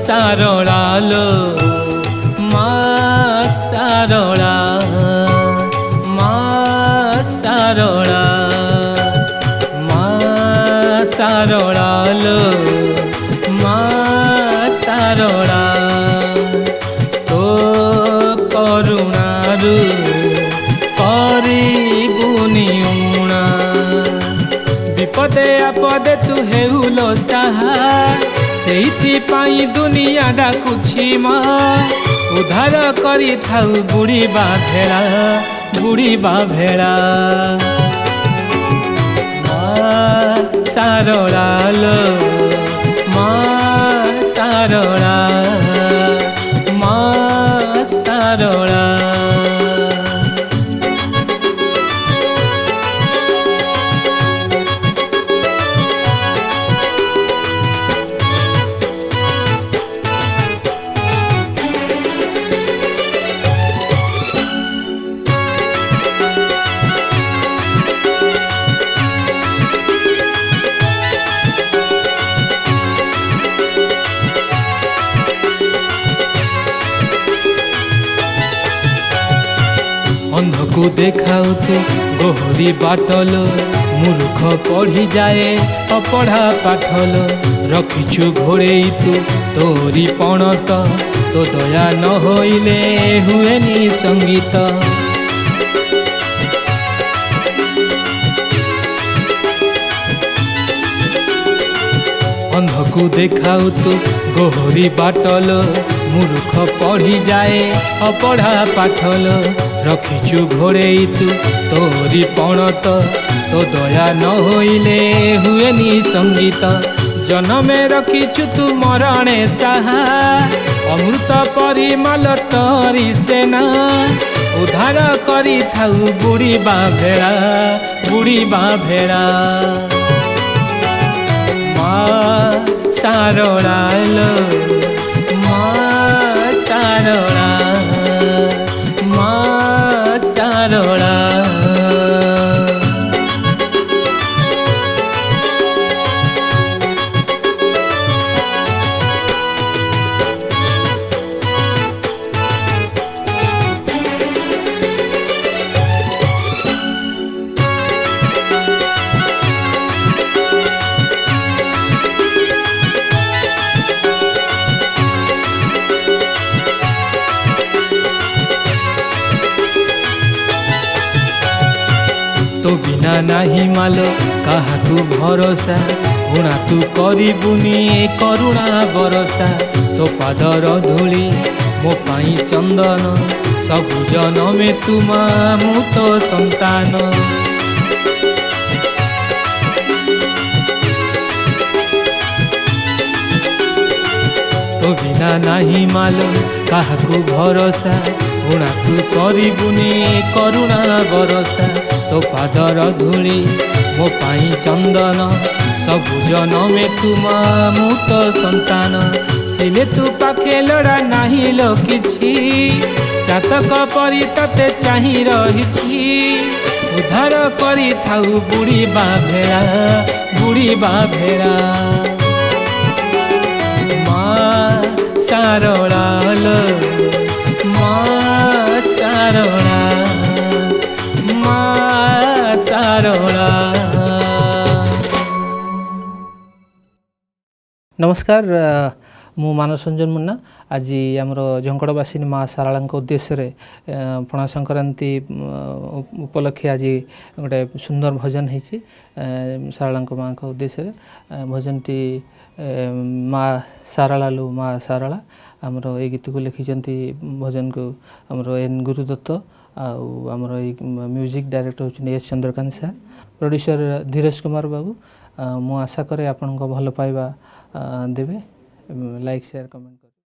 सारला लो माँ सारला माँ सारला माँ सारला लो माँ सारला तो करुणारू करिबुनि उणा विपदे आपदे तू हेउलो साहा सेइथि पाई दुनिया डाकुछि माँ उद्धार करी थाउ बुढ़ीबा भेड़ा माँ सारला लो माँ सारला माँ सारला अंधकू देखाऊ तू गोहरी बाटल मूर्ख पढ़ी जाए अपढ़ा पाठल रखिछु घोड़े तू तोरी पणत तो दया न होइले हुएनी संगीत अंधकू देखाऊ तू गोहरी बाटल मूर्ख पढ़ी जाए अपढ़ा पाठल रखिछु घोड़े तू तोरी पणत तो दया न होइले हुएनी संगीत जन्मे रखिछु तू मरणे साहा अमृत परिमल तोरी सेना उद्धार करी थाउ बुढ़ीबा भेड़ा माँ सारला लो माँ सारला माँ सारला तो बिना नाही मालो काहाकू भरोसा गुणा तू करिबुनी करुणा बरसा तो पादर धूली मो पाई चंदन सबु जनमे तुमा मु तो संतान तो बिना नाही मालो काहाकू भरोसा गुणा तू करिबुनी करुणा बरसा तो पादर धूली मो पाई चंदन सबु जनमे तुमा मु तो संतान थिले तू पाखे लड़ा नाही लो किछि चातक परि तते चाहि रहिछि उद्धार करी थाउ बुढ़ीबा भेड़ा माँ सारला लो माँ सारला माँ सारला। नमस्कार मु मानस रंजन मुन्ना आज आमर झंकड़वासिनी माँ सारला उद्देश्य पणा संक्रांति उपलक्षे आज गोटे सुंदर भजन होती सारला माँ उद्देश्य भजनटी माँ सारला लो माँ सारला आमर ये गीत को लिखिं भजन को आमर एन गुरुदत्त आमर म्यूजिक डायरेक्टर होचुनी एस चंद्रकांत सार प्रोड्यूसर धीरज कुमार बाबू मु आशा करे आपण भल पाइबा देवे लाइक शेयर कमेंट।